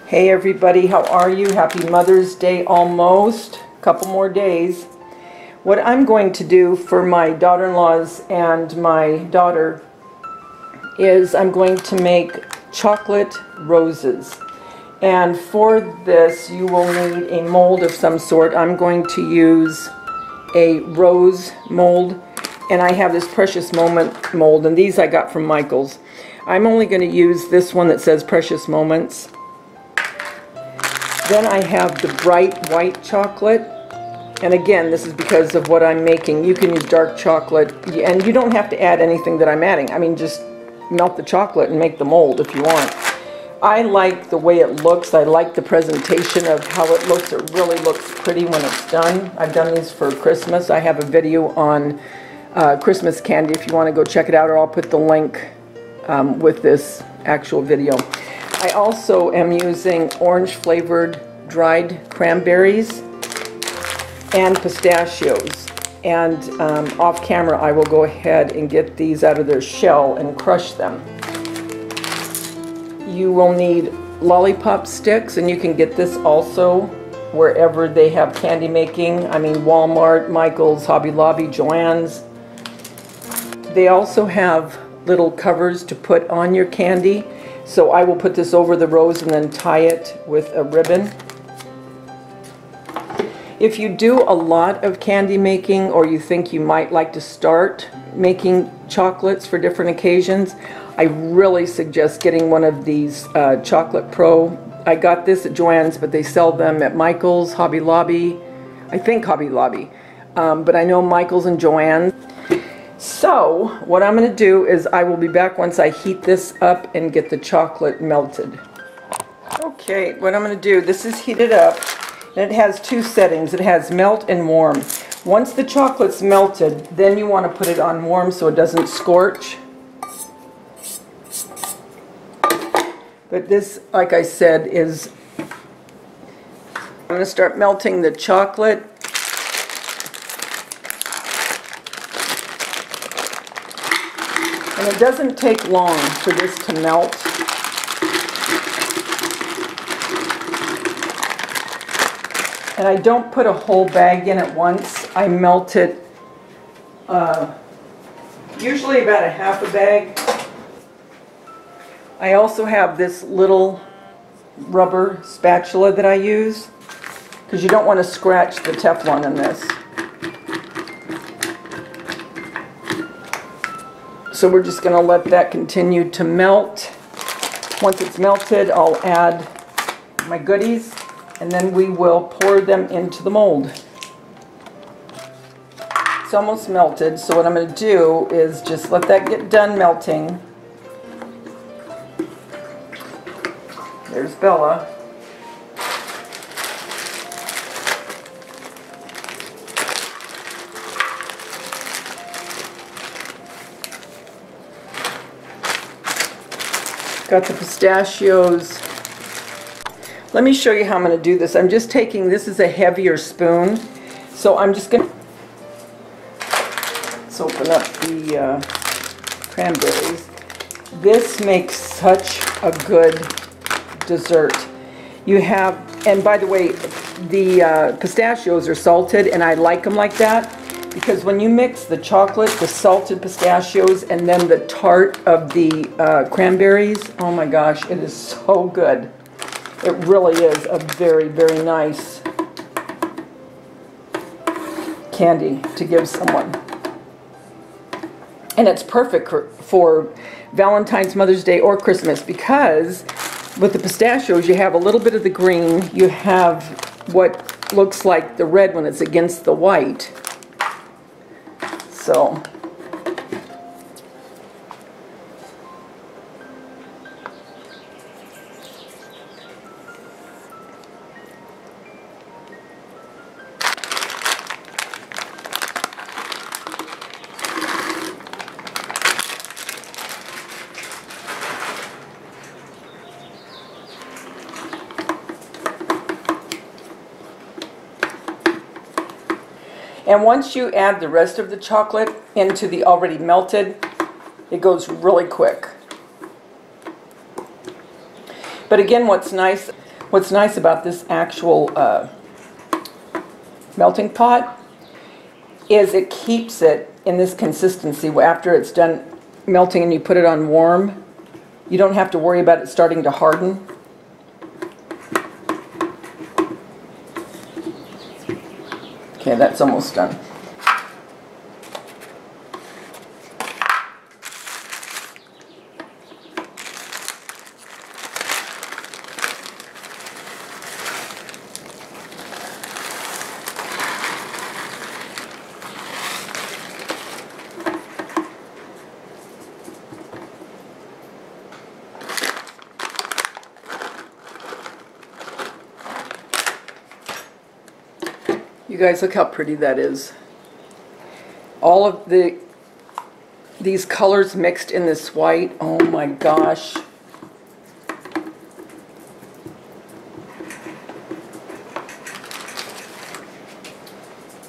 Hey everybody, how are you? Happy Mother's Day almost. A couple more days. What I'm going to do for my daughter-in-laws and my daughter is I'm going to make chocolate roses. And for this you will need a mold of some sort. I'm going to use a rose mold, and I have this Precious Moment mold, and these I got from Michaels. I'm only going to use this one that says Precious Moments. Then I have the bright white chocolate, and again, this is because of what I'm making. You can use dark chocolate, and you don't have to add anything that I'm adding. I mean, just melt the chocolate and make the mold if you want. I like the way it looks. I like the presentation of how it looks. It really looks pretty when it's done. I've done these for Christmas. I have a video on Christmas candy if you want to go check it out, or I'll put the link with this actual video. I also am using orange flavored dried cranberries and pistachios, and off camera I will go ahead and get these out of their shell and crush them. You will need lollipop sticks, and you can get this also wherever they have candy making. I mean, Walmart, Michaels, Hobby Lobby, Joann's. They also have little covers to put on your candy. So I will put this over the rose and then tie it with a ribbon. If you do a lot of candy making, or you think you might like to start making chocolates for different occasions, I really suggest getting one of these Chocolate Pro. I got this at Joann's, but they sell them at Michaels, Hobby Lobby, I think Hobby Lobby, but I know Michaels and Joann's. So what I'm going to do is I will be back once I heat this up and get the chocolate melted. Okay, what I'm going to do, this is heated up, and it has two settings. It has melt and warm. Once the chocolate's melted, then you want to put it on warm so it doesn't scorch. But this, like I said, is, I'm going to start melting the chocolate. And it doesn't take long for this to melt. And I don't put a whole bag in at once. I melt it usually about a half a bag. I also have this little rubber spatula that I use, because you don't want to scratch the Teflon in this. So we're just going to let that continue to melt. Once it's melted, I'll add my goodies, and then we will pour them into the mold. It's almost melted, so what I'm going to do is just let that get done melting. There's Bella. Got the pistachios. Let me show you how I'm going to do this. I'm just taking, this is a heavier spoon, so I'm just going to, let's open up the cranberries. This makes such a good dessert. You have, and by the way, the pistachios are salted, and I like them like that, because when you mix the chocolate, the salted pistachios, and then the tart of the cranberries, oh my gosh, it is so good. It really is a very, very nice candy to give someone. And it's perfect for Valentine's, Mother's Day, or Christmas, because with the pistachios you have a little bit of the green, you have what looks like the red when it's against the white. So and once you add the rest of the chocolate into the already melted, it goes really quick. But again, what's nice, What's nice about this actual melting pot is it keeps it in this consistency. After it's done melting and you put it on warm, you don't have to worry about it starting to harden. Okay, that's almost done. You guys, look how pretty that is. All of these colors mixed in this white. Oh my gosh.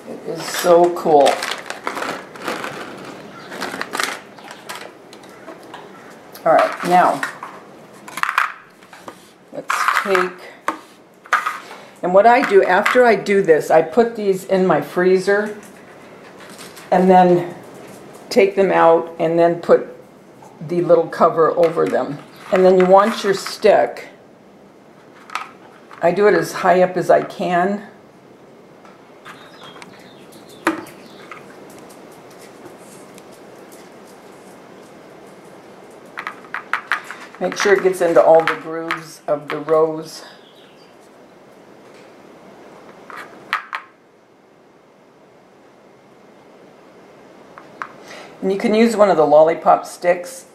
It is so cool. All right, now let's take, and what I do after I do this, I put these in my freezer and then take them out and then put the little cover over them. And then you want your stick, I do it as high up as I can. Make sure it gets into all the grooves of the rose. And you can use one of the lollipop sticks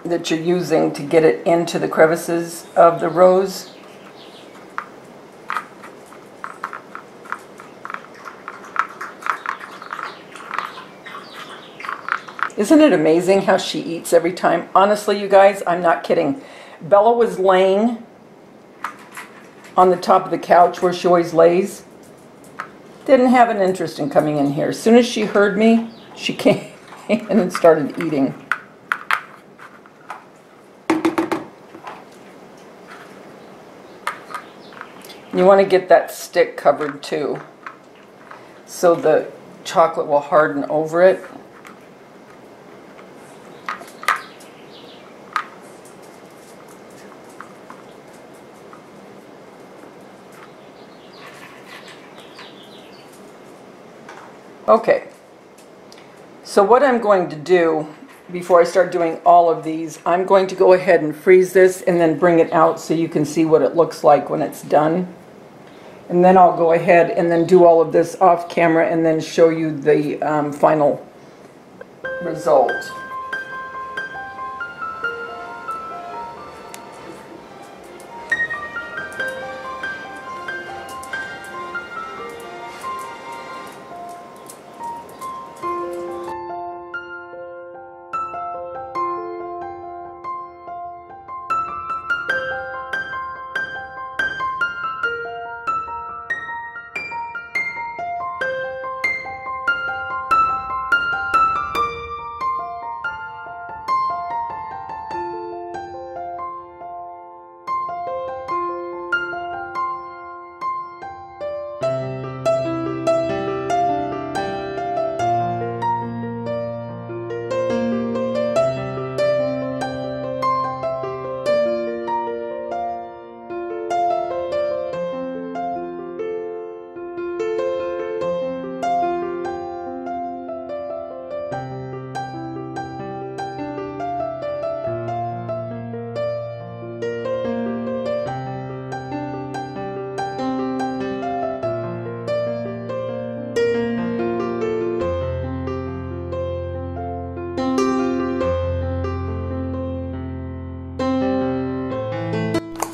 that you're using to get it into the crevices of the rose. Isn't it amazing how she eats every time? Honestly, you guys, I'm not kidding. Bella was laying on the top of the couch where she always lays. Didn't have an interest in coming in here. As soon as she heard me, she came in and started eating. You want to get that stick covered too, so the chocolate will harden over it. Okay, so what I'm going to do before I start doing all of these, I'm going to go ahead and freeze this and then bring it out so you can see what it looks like when it's done. And then I'll go ahead and then do all of this off camera and then show you the final result.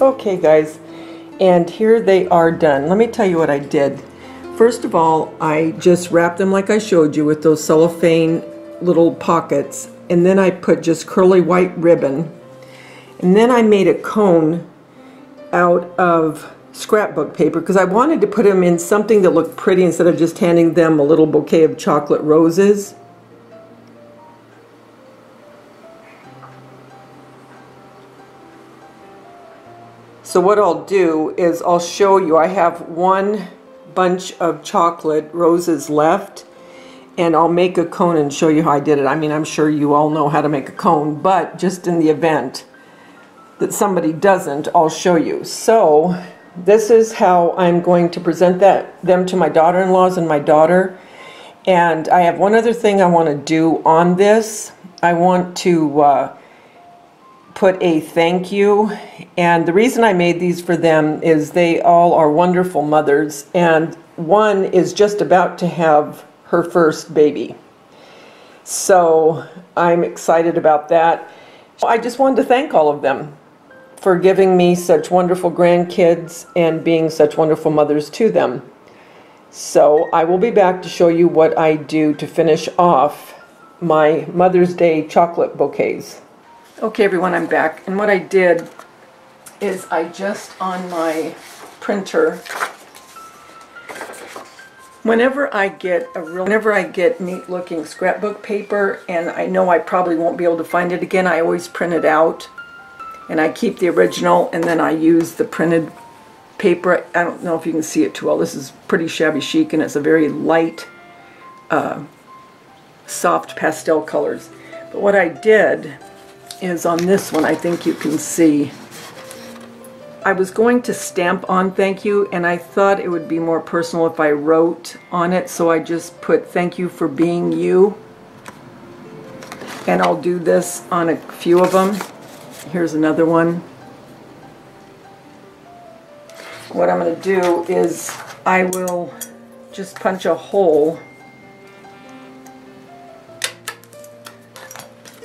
Okay guys, and here they are done. Let me tell you what I did. First of all, I just wrapped them like I showed you with those cellophane little pockets, and then I put just curly white ribbon, and then I made a cone out of scrapbook paper because I wanted to put them in something that looked pretty instead of just handing them a little bouquet of chocolate roses. So what I'll do is I'll show you, I have one bunch of chocolate roses left, and I'll make a cone and show you how I did it. I mean, I'm sure you all know how to make a cone, but just in the event that somebody doesn't, I'll show you. So this is how I'm going to present them to my daughter-in-laws and my daughter. And I have one other thing I want to do on this. I want to put a thank you, and the reason I made these for them is they all are wonderful mothers, and one is just about to have her first baby. So I'm excited about that. I just wanted to thank all of them for giving me such wonderful grandkids and being such wonderful mothers to them. So I will be back to show you what I do to finish off my Mother's Day chocolate bouquets. Okay everyone, I'm back, and what I did is I just on my printer, whenever I get neat looking scrapbook paper and I know I probably won't be able to find it again, I always print it out and I keep the original, and then I use the printed paper. I don't know if you can see it too well. This is pretty shabby chic, and it's a very light soft pastel colors. But what I did is on this one, I think you can see, I was going to stamp on thank you, and I thought it would be more personal if I wrote on it, so I just put thank you for being you. And I'll do this on a few of them. Here's another one. What I'm going to do is I will just punch a hole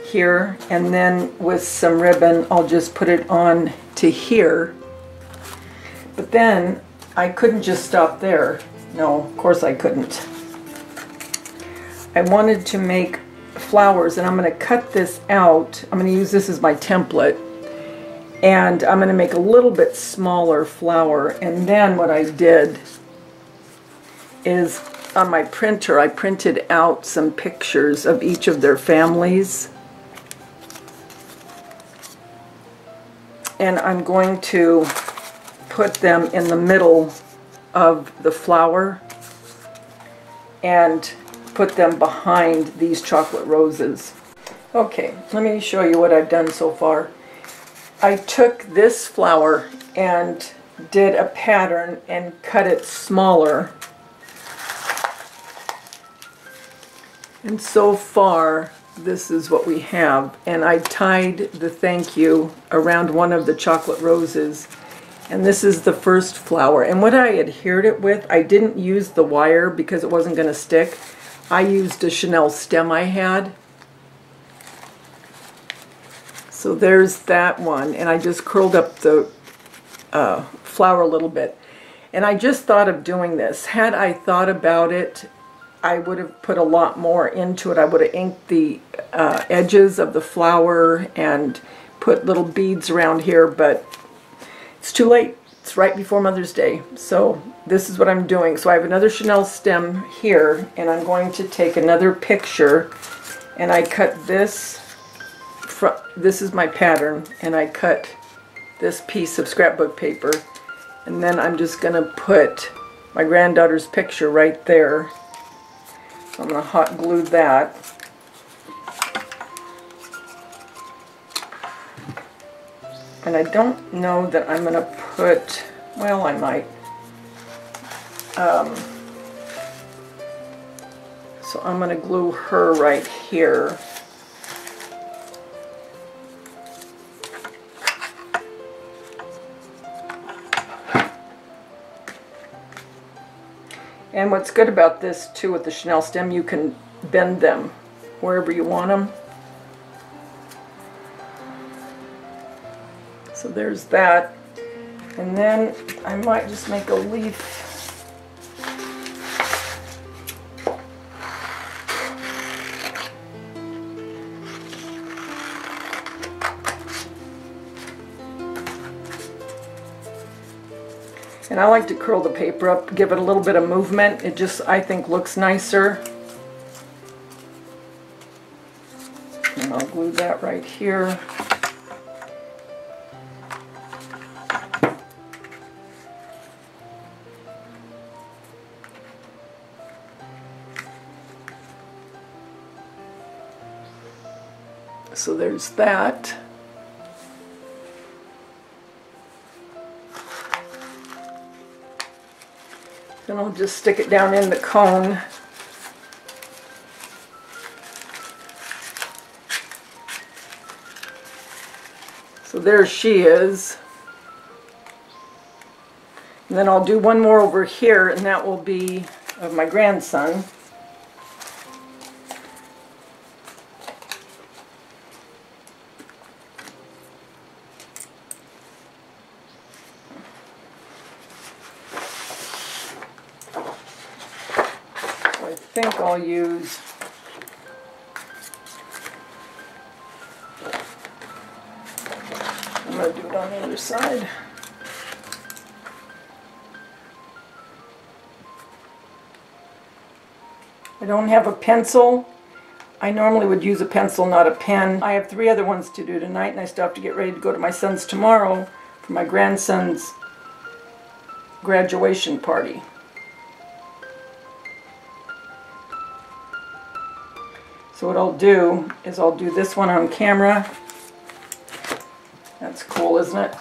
here, and then with some ribbon I'll just put it on to here. But then I couldn't just stop there. No, of course I couldn't. I wanted to make flowers, and I'm going to cut this out. I'm going to use this as my template, and I'm going to make a little bit smaller flower. And then what I did is on my printer I printed out some pictures of each of their families, and I'm going to put them in the middle of the flower and put them behind these chocolate roses. Okay, let me show you what I've done so far. I took this flower and did a pattern and cut it smaller. And so far, this is what we have. And I tied the thank you around one of the chocolate roses. And this is the first flower. And what I adhered it with, I didn't use the wire because it wasn't going to stick. I used a Chanel stem I had. So there's that one, and I just curled up the flower a little bit. And I just thought of doing this. Had I thought about it, I would have put a lot more into it. I would have inked the edges of the flower and put little beads around here, but it's too late. It's right before Mother's Day. So this is what I'm doing. So I have another Chanel stem here, and I'm going to take another picture, and I cut this. This is my pattern, and I cut this piece of scrapbook paper, and then I'm just going to put my granddaughter's picture right there. So I'm going to hot glue that. And I don't know that I'm going to put, well, I might. So I'm going to glue her right here. And what's good about this too with the Chanel stem, you can bend them wherever you want them. So there's that. And then I might just make a leaf. And I like to curl the paper up, give it a little bit of movement. It just, I think, looks nicer. And I'll glue that right here. So there's that. Then I'll just stick it down in the cone. So there she is. And then I'll do one more over here, and that will be of my grandson. So I think I'll use I'm going to do it on the other side. I don't have a pencil. I normally would use a pencil, not a pen. I have 3 other ones to do tonight, and I still have to get ready to go to my son's tomorrow for my grandson's graduation party. So what I'll do is I'll do this one on camera. That's cool, isn't it?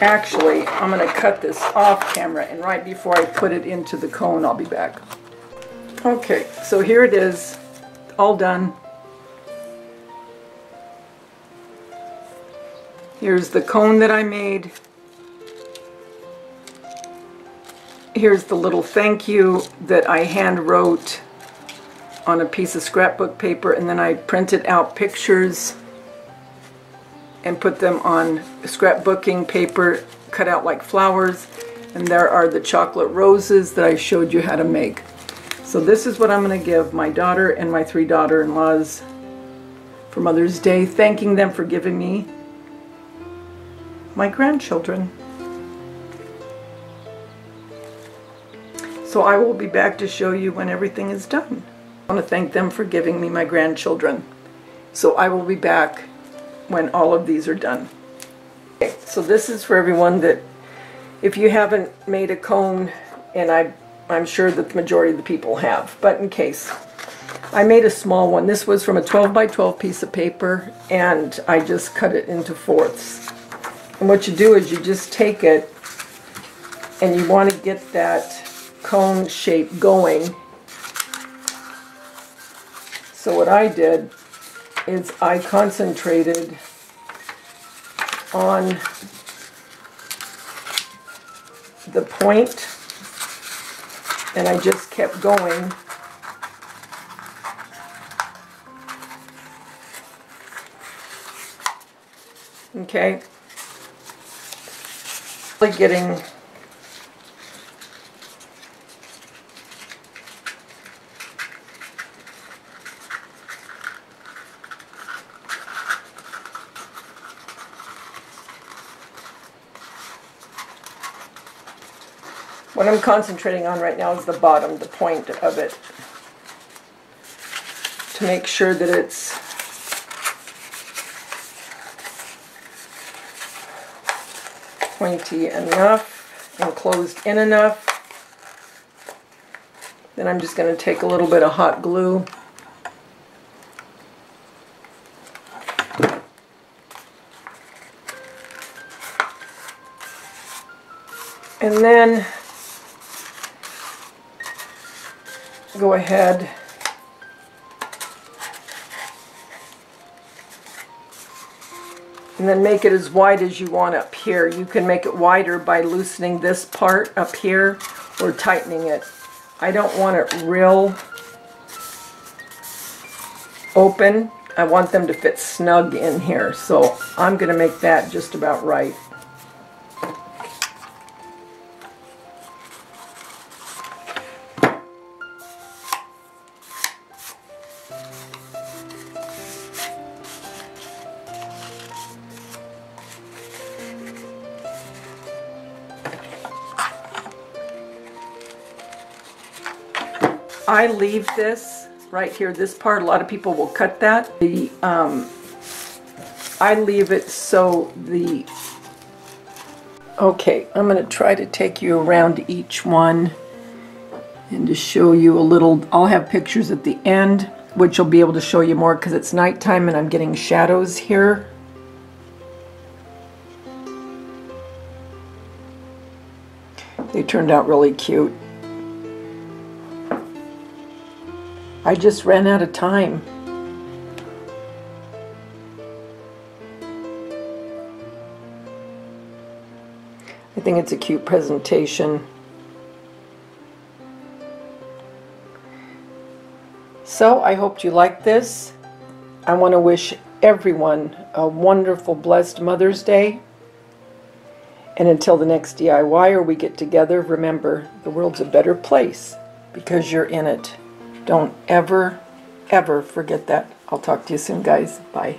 Actually, I'm going to cut this off camera, and right before I put it into the cone, I'll be back. Okay, so here it is, all done. Here's the cone that I made. Here's the little thank you that I hand wrote on a piece of scrapbook paper, and then I printed out pictures and put them on scrapbooking paper cut out like flowers. And there are the chocolate roses that I showed you how to make. So this is what I'm going to give my daughter and my 3 daughter-in-laws for Mother's Day, thanking them for giving me my grandchildren. So I will be back to show you when everything is done. I want to thank them for giving me my grandchildren. So I will be back when all of these are done. Okay, so this is for everyone that, if you haven't made a cone, and I'm sure that the majority of the people have, but in case, I made a small one. This was from a 12 by 12 piece of paper, and I just cut it into 4ths. And what you do is you just take it, and you want to get that cone shape going. So what I did is I concentrated on the point, and I just kept going. Okay, like getting what I'm concentrating on right now is the bottom, the point of it, to make sure that it's pointy enough and closed in enough. Then I'm just going to take a little bit of hot glue and then go ahead and then make it as wide as you want up here. You can make it wider by loosening this part up here or tightening it. I don't want it real open. I want them to fit snug in here, so I'm going to make that just about right. I leave this right here, this part. A lot of people will cut that. I leave it so the... Okay, I'm going to try to take you around each one And to show you a little, I'll have pictures at the end, which will be able to show you more because it's nighttime and I'm getting shadows here. They turned out really cute. I just ran out of time. I think it's a cute presentation. So I hope you like this. I want to wish everyone a wonderful, blessed Mother's Day. And until the next DIY or we get together, remember, the world's a better place because you're in it. Don't ever, ever forget that. I'll talk to you soon, guys. Bye.